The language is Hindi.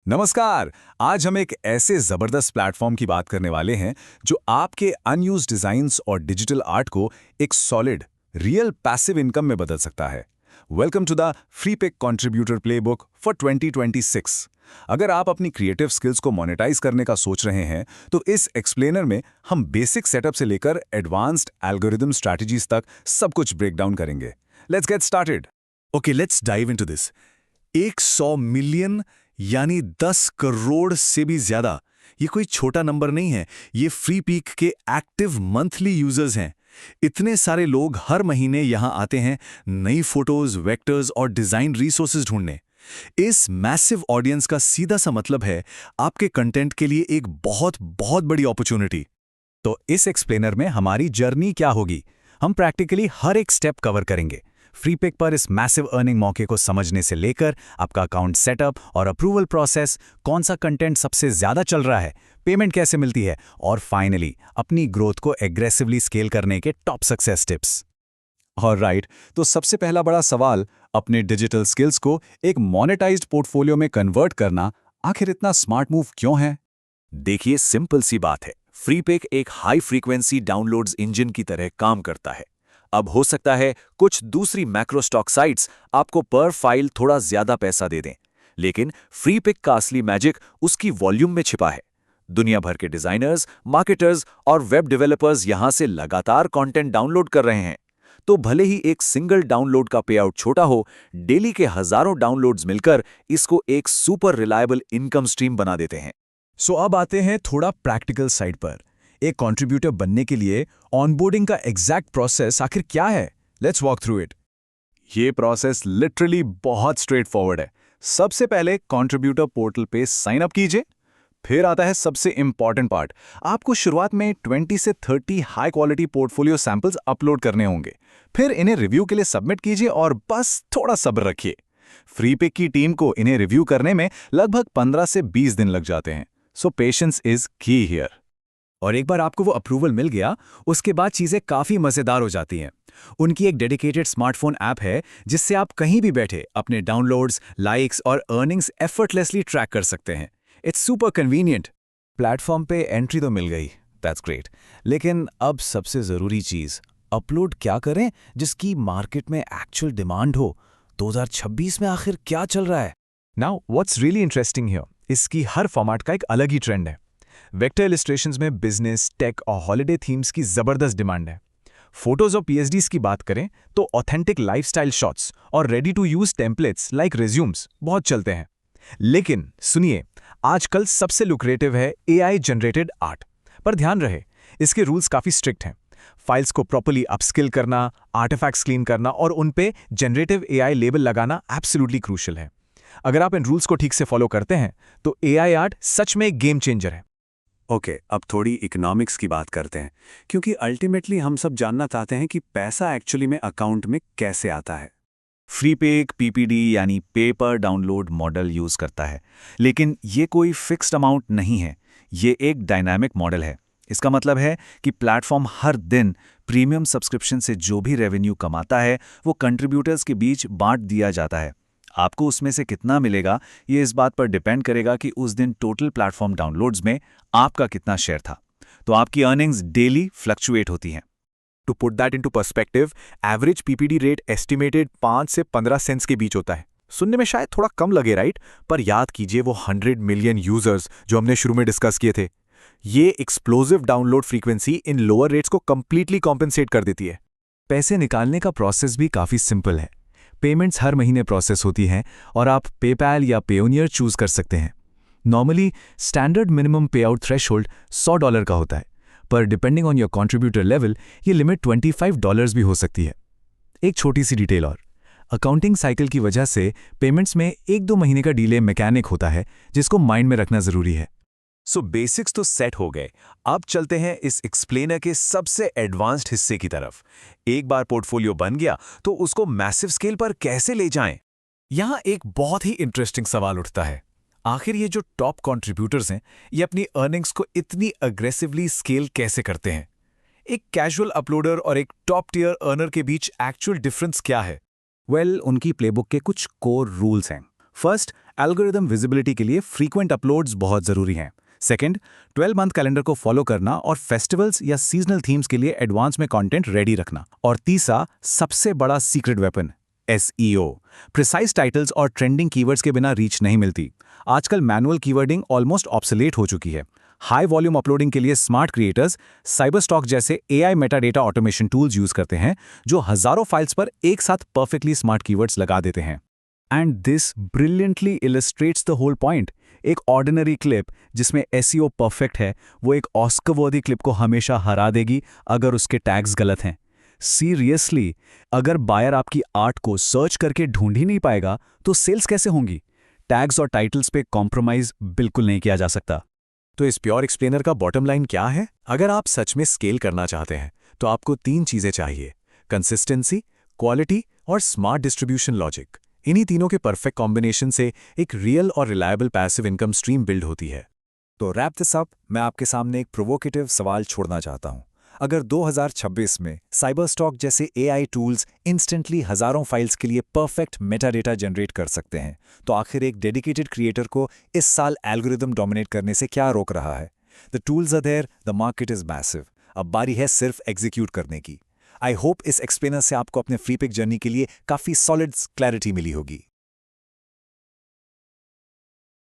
नमस्कार। आज हम एक ऐसे जबरदस्त प्लेटफॉर्म की बात करने वाले हैं जो आपके अनयूज्ड डिजाइन्स और डिजिटल आर्ट को एक सॉलिड रियल पैसिव इनकम में बदल सकता है। Welcome to the Freepik contributor playbook for 2026। अगर आप अपनी क्रिएटिव स्किल्स को मोनेटाइज करने का सोच रहे हैं तो इस एक्सप्लेनर में हम बेसिक सेटअप से लेकर एडवांस्ड एल्गोरिदम स्ट्रैटेजीज तक सब कुछ ब्रेक डाउन करेंगे। Let's get started. Okay, let's dive into this. 100 million यानी 10 करोड़ से भी ज्यादा, ये कोई छोटा नंबर नहीं है। ये फ्री पीक के एक्टिव मंथली यूजर्स हैं। इतने सारे लोग हर महीने यहां आते हैं नई फोटोज, वेक्टर्स और डिजाइन रिसोर्सेज ढूंढने। इस मैसिव ऑडियंस का सीधा सा मतलब है आपके कंटेंट के लिए एक बहुत बहुत बड़ी अपॉर्चुनिटी। तो इस एक्सप्लेनर में हमारी जर्नी क्या होगी, हम प्रैक्टिकली हर एक स्टेप कवर करेंगे। फ्री पिक पर इस मैसिव अर्निंग मौके को समझने से लेकर आपका अकाउंट सेटअप और अप्रूवल प्रोसेस, कौन सा कंटेंट सबसे ज्यादा चल रहा है, पेमेंट कैसे मिलती है और फाइनली अपनी ग्रोथ को एग्रेसिवली स्केल करने के टॉप सक्सेस टिप्स। ऑलराइट, तो सबसे पहला बड़ा सवाल, अपने डिजिटल स्किल्स को एक मोनेटाइज्ड पोर्टफोलियो में कन्वर्ट करना आखिर इतना स्मार्ट मूव क्यों है? देखिए, सिंपल सी बात है। फ्री पिक एक हाई फ्रीक्वेंसी डाउनलोड्स इंजन की तरह काम करता है। अब हो सकता है कुछ दूसरी मैक्रो स्टॉक साइट्स आपको पर फाइल थोड़ा ज्यादा पैसा दे दें, लेकिन फ्री पिक का असली मैजिक उसकी वॉल्यूम में छिपा है। दुनिया भर के डिजाइनर्स, मार्केटर्स और वेब डेवलपर्स यहां से लगातार कंटेंट डाउनलोड कर रहे हैं। तो भले ही एक सिंगल डाउनलोड का पे आउट छोटा हो, डेली के हजारों डाउनलोड्स मिलकर इसको एक सुपर रिलायबल इनकम स्ट्रीम बना देते हैं। सो अब आते हैं थोड़ा प्रैक्टिकल साइड पर। एक कंट्रीब्यूटर बनने के लिए ऑनबोर्डिंग का एग्जैक्ट प्रोसेस आखिर क्या है? Let's walk through it. ये प्रोसेस लिटरली बहुत स्ट्रेट फॉरवर्ड है। सबसे पहले कंट्रीब्यूटर पोर्टल पे साइन अप कीजिए। फिर आता है सबसे इंपॉर्टेंट पार्ट, आपको शुरुआत में 20 से 30 high quality portfolio samples upload करने होंगे। फिर इन्हें रिव्यू के लिए सबमिट कीजिए और बस थोड़ा सब्र रखिए। फ्री पिक की टीम को इन्हें रिव्यू करने में लगभग 15 से 20 दिन लग जाते हैं। सो पेशेंस इज की हियर। और एक बार आपको वो अप्रूवल मिल गया, उसके बाद चीज़ें काफ़ी मज़ेदार हो जाती हैं। उनकी एक डेडिकेटेड स्मार्टफोन ऐप है जिससे आप कहीं भी बैठे अपने डाउनलोड्स, लाइक्स और अर्निंग्स एफर्टलेसली ट्रैक कर सकते हैं। It's super convenient. प्लेटफॉर्म पे एंट्री तो मिल गई, दैट्स ग्रेट। लेकिन अब सबसे ज़रूरी चीज़, अपलोड क्या करें जिसकी मार्केट में एक्चुअल डिमांड हो? 2026 में आखिर क्या चल रहा है? Now what's really interesting here, इसकी हर फॉर्मेट का एक अलग ही ट्रेंड है। वेक्टर इलस्ट्रेशंस में बिजनेस, टेक और हॉलिडे थीम्स की जबरदस्त डिमांड है। फोटोज और पीएचडीज की बात करें तो ऑथेंटिक लाइफस्टाइल शॉट्स और ready to use templates like resumes बहुत चलते हैं। लेकिन सुनिए, आजकल सबसे लुक्रेटिव है एआई जनरेटेड आर्ट। पर ध्यान रहे, इसके रूल्स काफी स्ट्रिक्ट हैं। फाइल्स को प्रॉपर्ली अपस्किल करना, आर्टिफैक्ट्स क्लीन करना और उन पे जनरेटिव एआई लेबल लगाना एब्सोल्युटली क्रूशियल है। अगर आप इन रूल्स को ठीक से फॉलो करते हैं तो एआई आर्ट सच में एक गेम चेंजर है। ओके, अब थोड़ी इकोनॉमिक्स की बात करते हैं, क्योंकि अल्टीमेटली हम सब जानना चाहते हैं कि पैसा एक्चुअली में अकाउंट में कैसे आता है। फ्री पिक पीपीडी यानी पे पर डाउनलोड मॉडल यूज करता है, लेकिन ये कोई फिक्स्ड अमाउंट नहीं है। ये एक डायनामिक मॉडल है। इसका मतलब है कि प्लेटफॉर्म हर दिन प्रीमियम सब्सक्रिप्शन से जो भी रेवेन्यू कमाता है वो कंट्रीब्यूटर्स के बीच बांट दिया जाता है। आपको उसमें से कितना मिलेगा ये इस बात पर डिपेंड करेगा कि उस दिन टोटल प्लेटफॉर्म डाउनलोड्स में आपका कितना शेयर था। तो आपकी अर्निंग्स डेली फ्लक्चुएट होती हैं। To put that into perspective, average PPD rate estimated 5 से 15 सेंट्स के बीच होता है। सुनने में शायद थोड़ा कम लगे, राइट? पर याद कीजिए वो 100 मिलियन यूजर्स जो हमने शुरू में डिस्कस किए थे। ये explosive download frequency in lower rates को कंप्लीटली कॉम्पेंसेट कर देती है। पैसे निकालने का प्रोसेस भी काफ़ी सिंपल है। पेमेंट्स हर महीने प्रोसेस होती हैं और आप पेपैल या पेयोनियर चूज कर सकते हैं। नॉर्मली स्टैंडर्ड मिनिमम पे आउट थ्रेशोल्ड $100 का होता है, पर depending on your contributor level ये लिमिट $25 भी हो सकती है। एक छोटी सी डिटेल और, अकाउंटिंग साइकिल की वजह से पेमेंट्स में 1-2 महीने का डिले मैकेनिक होता है, जिसको माइंड में रखना जरूरी है। सो बेसिक्स तो सेट हो गए। अब चलते हैं इस एक्सप्लेनर के सबसे एडवांस्ड हिस्से की तरफ। एक बार पोर्टफोलियो बन गया तो उसको मैसिव स्केल पर कैसे ले जाएं? यहां एक बहुत ही इंटरेस्टिंग सवाल उठता है। आखिर ये जो टॉप कंट्रीब्यूटर्स हैं, ये अपनी अर्निंग्स को इतनी अग्रेसिवली स्केल कैसे करते हैं? एक कैजुअल अपलोडर और एक टॉप टियर अर्नर के बीच एक्चुअल डिफरेंस क्या है? उनकी प्लेबुक के कुछ कोर रूल्स हैं। फर्स्ट, एल्गोरिदम विजिबिलिटी के लिए फ्रीक्वेंट अपलोड्स बहुत ज़रूरी हैं। सेकंड, 12 मंथ कैलेंडर को फॉलो करना और फेस्टिवल्स या सीजनल थीम्स के लिए एडवांस में कंटेंट रेडी रखना। और तीसरा, सबसे बड़ा secret weapon, SEO। Precise titles और ट्रेंडिंग कीवर्ड्स के बिना रीच नहीं मिलती। आजकल मैनुअल कीवर्डिंग ऑलमोस्ट ऑब्सोलेट हो चुकी है। हाई वॉल्यूम अपलोडिंग के लिए स्मार्ट क्रिएटर्स साइबरस्टॉक जैसे AI metadata automation tools use करते हैं, जो हजारों फाइल्स पर एक साथ परफेक्टली स्मार्ट कीवर्ड्स लगा देते हैं। And this brilliantly illustrates the whole point. एक ऑर्डिनरी क्लिप जिसमें SEO परफेक्ट है, वो एक ऑस्कर वर्दी क्लिप को हमेशा हरा देगी अगर उसके टैग्स गलत हैं। सीरियसली, अगर बायर आपकी आर्ट को सर्च करके ढूंढ ही नहीं पाएगा तो सेल्स कैसे होंगी? टैग्स और टाइटल्स पे कॉम्प्रोमाइज बिल्कुल नहीं किया जा सकता। तो इस प्योर एक्सप्लेनर का बॉटम लाइन क्या है? अगर आप सच में स्केल करना चाहते हैं तो आपको 3 चीजें चाहिए: कंसिस्टेंसी, क्वालिटी और स्मार्ट डिस्ट्रीब्यूशन लॉजिक। इन्हीं तीनों के परफेक्ट कॉम्बिनेशन से एक रियल और reliable passive income stream build होती है। तो रैप दिस अप, मैं आपके सामने एक प्रोवोकेटिव सवाल छोड़ना चाहता हूं। अगर 2026 में साइबरस्टॉक जैसे AI टूल्स इंस्टेंटली हजारों फाइल्स के लिए परफेक्ट मेटाडेटा जनरेट कर सकते हैं, तो आखिर एक डेडिकेटेड क्रिएटर को इस साल एल्गोरिदम डोमिनेट करने से क्या रोक रहा है? The tools are there, the market is massive. अब बारी है सिर्फ एग्जीक्यूट करने की। आई होप इस एक्सप्लेनर से आपको अपने फ्री पिक जर्नी के लिए काफी सॉलिड क्लैरिटी मिली होगी।